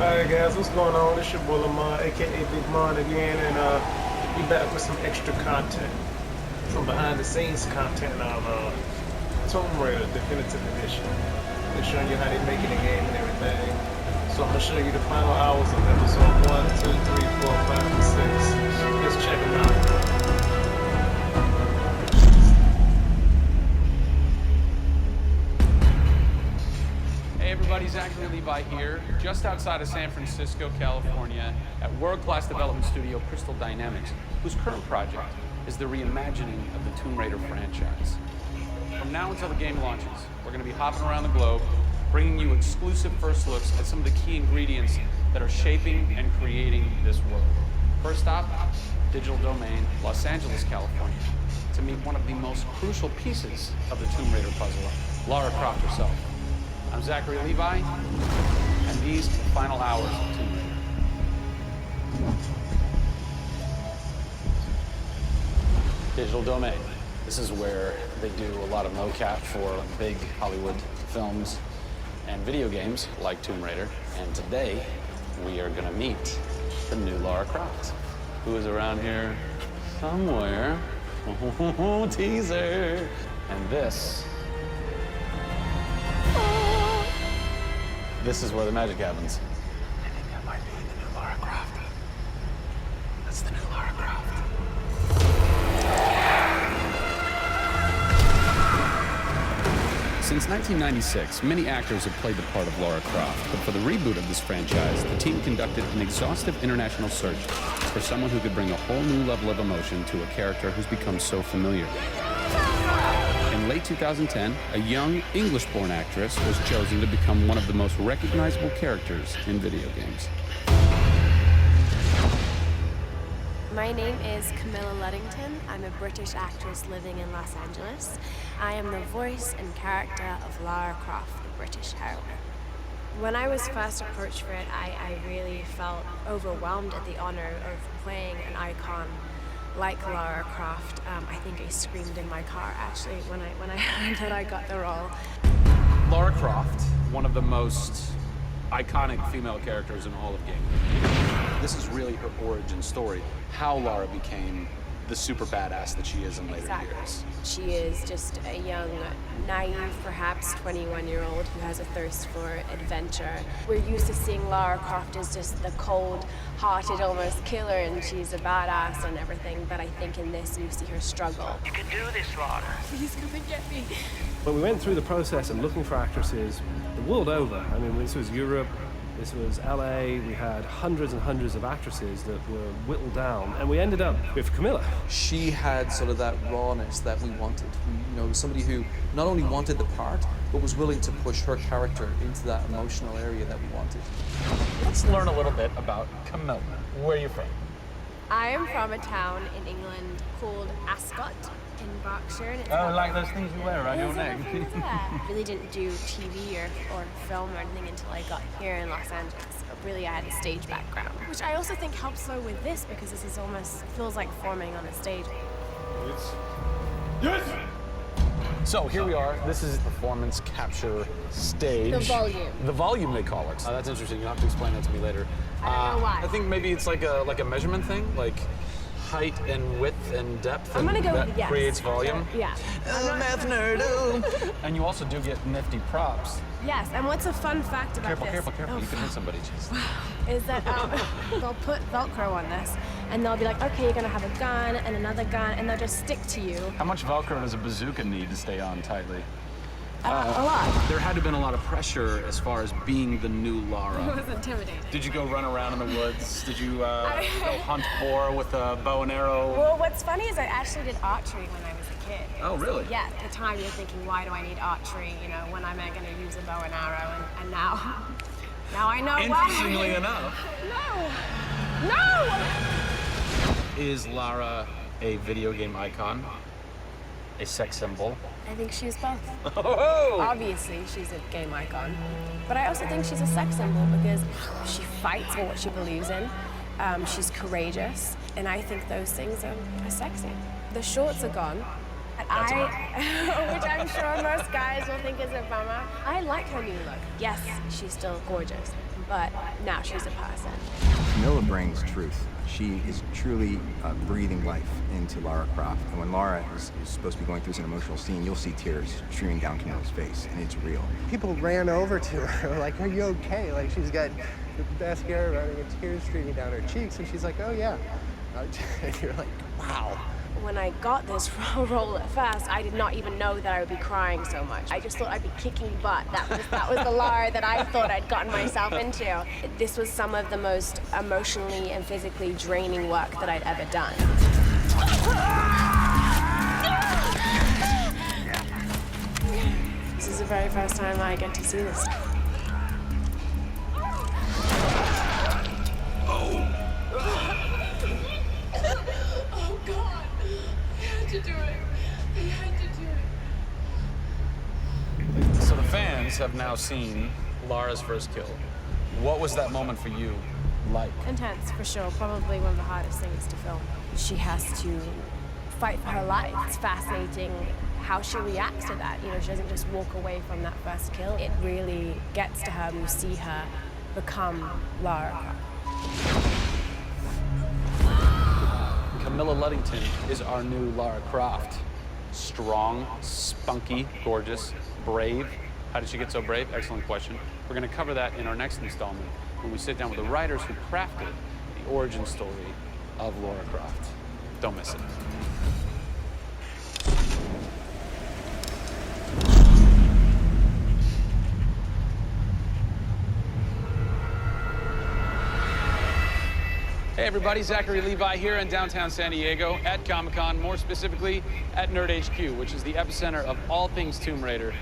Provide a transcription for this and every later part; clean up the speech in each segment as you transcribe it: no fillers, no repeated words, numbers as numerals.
Alright guys, what's going on? It's your boy Lamar, aka Big Mon again, and we back with some extra content. Some behind the scenes content on Tomb Raider Definitive Edition. They're showing you how they make it in game and everything. So I'm gonna show you the final hours of episode 1, 2, 3, 4, 5, and 6. Let's check them out. Hey everybody, Zachary Levi here, just outside of San Francisco, California, at world-class development studio Crystal Dynamics, whose current project is the reimagining of the Tomb Raider franchise. From now until the game launches, we're going to be hopping around the globe, bringing you exclusive first looks at some of the key ingredients that are shaping and creating this world. First stop, Digital Domain, Los Angeles, California, to meet one of the most crucial pieces of the Tomb Raider puzzle, Lara Croft herself. I'm Zachary Levi, and these are the final hours of Tomb Raider. Digital Domain. This is where they do a lot of mocap for big Hollywood films and video games like Tomb Raider. And today, we are gonna meet the new Lara Croft, who is around here somewhere. Teaser! And this is where the magic happens. I think that might be the new Lara Croft. That's the new Lara Croft. Since 1996, many actors have played the part of Lara Croft, but for the reboot of this franchise, the team conducted an exhaustive international search for someone who could bring a whole new level of emotion to a character who's become so familiar. In late 2010, a young English-born actress was chosen to become one of the most recognizable characters in video games. My name is Camilla Ludington. I'm a British actress living in Los Angeles. I am the voice and character of Lara Croft, the British heroine. When I was first approached for it, I really felt overwhelmed at the honor of playing an icon like Lara Croft. I think I screamed in my car actually when I heard that I got the role. Lara Croft, one of the most iconic female characters in all of gaming. This is really her origin story, how Lara became the super badass that she is in later years. She is just a young, naive, perhaps 21-year-old who has a thirst for adventure. We're used to seeing Lara Croft as just the cold-hearted, almost killer, and she's a badass and everything, but I think in this you see her struggle. You can do this, Lara. Please come and get me. But we went through the process of looking for actresses the world over. I mean, this was Europe, this was LA, we had hundreds and hundreds of actresses that were whittled down, and we ended up with Camilla. She had sort of that rawness that we wanted. You know, somebody who not only wanted the part, but was willing to push her character into that emotional area that we wanted. Let's learn a little bit about Camilla. Where are you from? I am from a town in England called Ascot in Berkshire. And it's like those things you wear around your neck. Really didn't do TV or film or anything until I got here in Los Angeles. But really, I had a stage background, which I also think helps so with this because this is almost feels like forming on a stage. Yes! So here we are. This is performance capture stage. The volume. The volume, they call it. That's interesting. You'll have to explain that to me later. I don't know why. I think maybe it's like a measurement thing, like height and width and depth. I'm gonna go that with yes. Creates volume. Yeah. Math nerd. And you also do get nifty props. Yes, and what's a fun fact about this? Careful. Oh, You can hit somebody. is that they'll put Velcro on this, and they'll be like, okay, you're gonna have a gun and another gun, and they'll just stick to you. How much Velcro does a bazooka need to stay on tightly? A lot. There had to have been a lot of pressure as far as being the new Lara. It was intimidating. Did you go run around in the woods? Did you go hunt boar with a bow and arrow? Well, what's funny is I actually did archery when I was a kid. Oh, really? Yeah, at the time you're thinking, why do I need archery? You know, when am I going to use a bow and arrow? And now, now I know why. Interestingly enough. No! Is Lara a video game icon? A sex symbol? I think she's both. Oh! Obviously, she's a game icon. But I also think she's a sex symbol because she fights for what she believes in. She's courageous. And I think those things are sexy. The shorts are gone. Which I'm sure most guys will think is a bummer. I like her new look. Yes, she's still gorgeous, but now she's a person. Camilla brings truth. She is truly breathing life into Lara Croft. And when Lara is supposed to be going through an emotional scene, you'll see tears streaming down Camilla's face, and it's real. People ran over to her, like, are you okay? Like, she's got mascara running and tears streaming down her cheeks, and she's like, oh, yeah. And you're like, wow. When I got this role at first, I did not even know that I would be crying so much. I just thought I'd be kicking butt. That was the Lara that I thought I'd gotten myself into. This was some of the most emotionally and physically draining work that I'd ever done. This is the very first time I get to see this. Oh, God. We had to do it. We had to do it. So the fans have now seen Lara's first kill. What was that moment for you like? Intense, for sure. Probably one of the hardest things to film. She has to fight for her life. It's fascinating how she reacts to that. You know, she doesn't just walk away from that first kill. It really gets to her. You see her become Lara Croft. Camilla Ludington is our new Lara Croft. Strong, spunky, gorgeous, brave. How did she get so brave? Excellent question. We're going to cover that in our next installment when we sit down with the writers who crafted the origin story of Lara Croft. Don't miss it. Hey everybody, Zachary Levi here in downtown San Diego at Comic-Con, more specifically at Nerd HQ, which is the epicenter of all things Tomb Raider.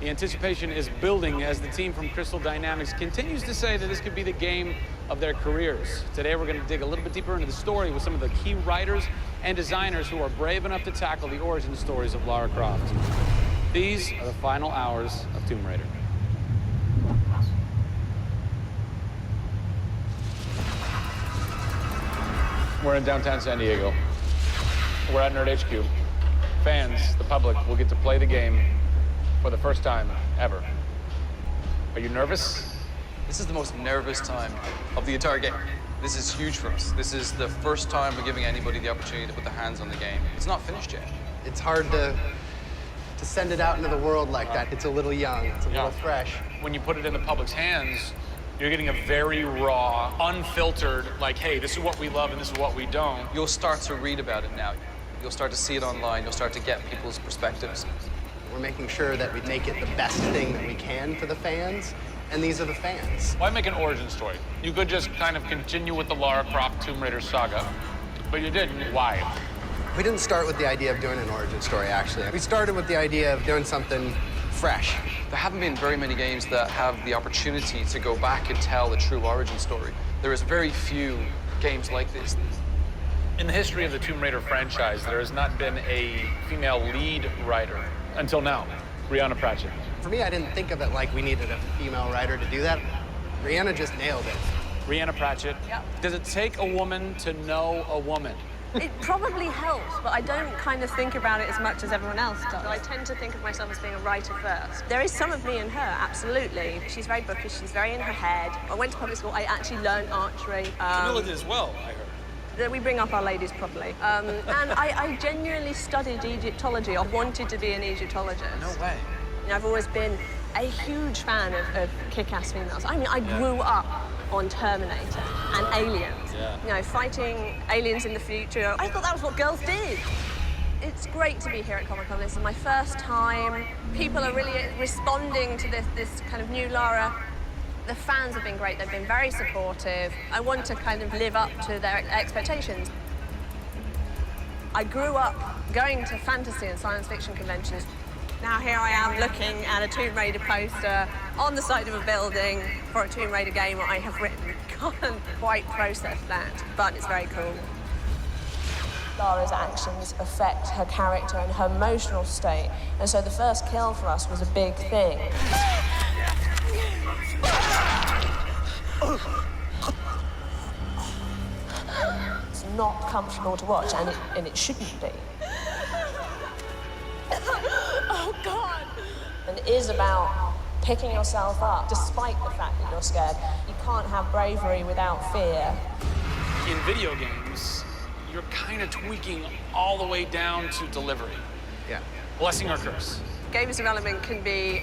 The anticipation is building as the team from Crystal Dynamics continues to say that this could be the game of their careers. Today we're going to dig a little bit deeper into the story with some of the key writers and designers who are brave enough to tackle the origin stories of Lara Croft. These are the final hours of Tomb Raider. We're in downtown San Diego. We're at Nerd HQ. Fans, the public, will get to play the game for the first time ever. Are you nervous? This is the most nervous time of the entire game. This is huge for us. This is the first time we're giving anybody the opportunity to put their hands on the game. It's not finished yet. It's hard to send it out into the world like that. It's a little young, it's a little fresh. When you put it in the public's hands, you're getting a very raw, unfiltered, like, hey, this is what we love and this is what we don't. You'll start to read about it now. You'll start to see it online. You'll start to get people's perspectives. We're making sure that we make it the best thing that we can for the fans, and these are the fans. Why make an origin story? You could just kind of continue with the Lara Croft Tomb Raider saga, but you didn't. Why? We didn't start with the idea of doing an origin story, actually. We started with the idea of doing something fresh. There haven't been very many games that have the opportunity to go back and tell the true origin story. There is very few games like this. In the history of the Tomb Raider franchise, there has not been a female lead writer until now, Rihanna Pratchett. For me, I didn't think of it like we needed a female writer to do that. Rihanna just nailed it. Rihanna Pratchett. Yep. Does it take a woman to know a woman? It probably helps, but I don't kind of think about it as much as everyone else does. I tend to think of myself as being a writer first. There is some of me in her, absolutely. She's very bookish, she's very in her head. I went to public school, I actually learned archery. Camilla did as well, I heard. We bring up our ladies properly. And I genuinely studied Egyptology. I wanted to be an Egyptologist. No way. You know, I've always been a huge fan of kick-ass females. I mean, I grew up on Terminator and Aliens. Yeah. You know, fighting aliens in the future. I thought that was what girls did. It's great to be here at Comic-Con. This is my first time. People are really responding to this kind of new Lara. The fans have been great. They've been very supportive. I want to kind of live up to their expectations. I grew up going to fantasy and science fiction conventions. Now here I am looking at a Tomb Raider poster on the side of a building for a Tomb Raider game I have written. Can't quite process that, but it's very cool. Lara's actions affect her character and her emotional state, and so the first kill for us was a big thing. It's not comfortable to watch, and it shouldn't be. is about picking yourself up despite the fact that you're scared. You can't have bravery without fear. In video games, you're kind of tweaking all the way down to delivery. Yeah. Blessing or curse. Games development can be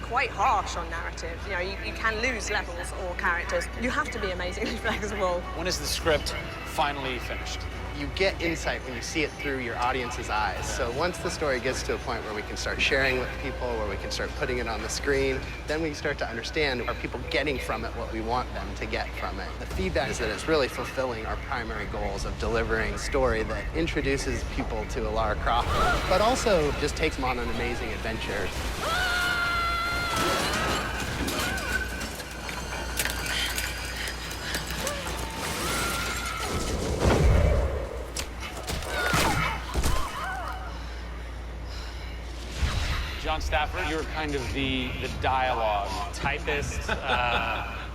quite harsh on narrative. You know, you can lose levels or characters. You have to be amazingly flexible. When is the script finally finished? You get insight when you see it through your audience's eyes. So once the story gets to a point where we can start sharing with people, where we can start putting it on the screen, then we start to understand, are people getting from it what we want them to get from it? The feedback is that it's really fulfilling our primary goals of delivering a story that introduces people to a Lara Croft, but also just takes them on an amazing adventure. John Stafford, you're kind of the dialogue. Typist,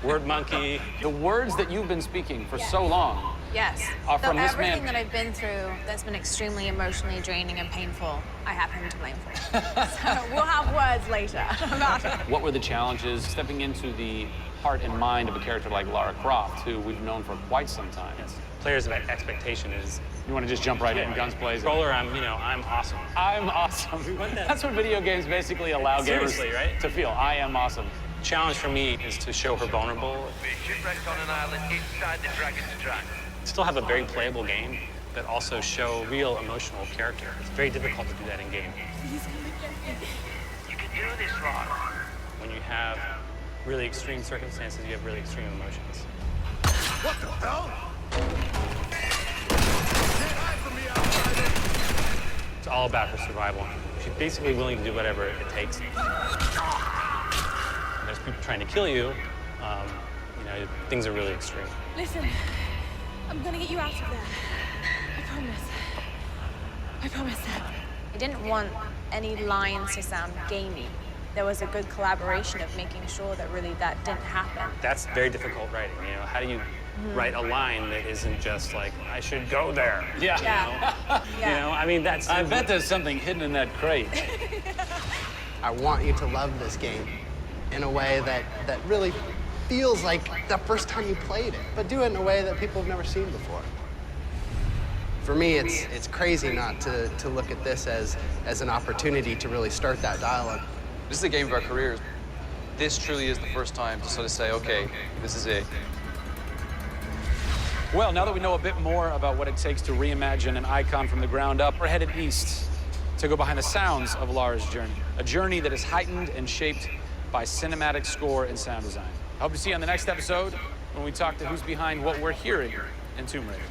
word monkey. The words that you've been speaking for so long Yes. are So from this everything man. that I've been through that's been extremely emotionally draining and painful, I have him to blame for. So we'll have words later about it. What were the challenges stepping into the heart and mind of a character like Lara Croft, who we've known for quite some time? Players' expectation is, You want to just jump right in, guns blazing? controller, I'm awesome. I'm awesome. That's what video games basically allow gamers Seriously, right? to feel. I am awesome. Challenge for me is to show her vulnerable. Shipwrecked on an island inside the Dragon's Trap. Still have a very playable game, but also show real emotional character. It's very difficult to do that in game. You can do this, Lara. When you have really extreme circumstances, you have really extreme emotions. What the hell? It's all about her survival. She's basically willing to do whatever it takes. And there's people trying to kill you. Things are really extreme. Listen, I'm gonna get you out of there. I promise. I promise. I didn't want any lines to sound gamey. There was a good collaboration of making sure that really that didn't happen. That's very difficult writing. How do you write a line that isn't just like, I should go there? Yeah. Yeah. That's... I bet there's something hidden in that crate. I want you to love this game in a way that really feels like the first time you played it, but do it in a way that people have never seen before. For me, it's crazy not to look at this as an opportunity to really start that dialogue. This is a game of our careers. This truly is the first time to sort of say, okay, this is it. Well, now that we know a bit more about what it takes to reimagine an icon from the ground up, we're headed east to go behind the sounds of Lara's journey. A journey that is heightened and shaped by cinematic score and sound design. I hope to see you on the next episode when we talk to who's behind what we're hearing in Tomb Raider.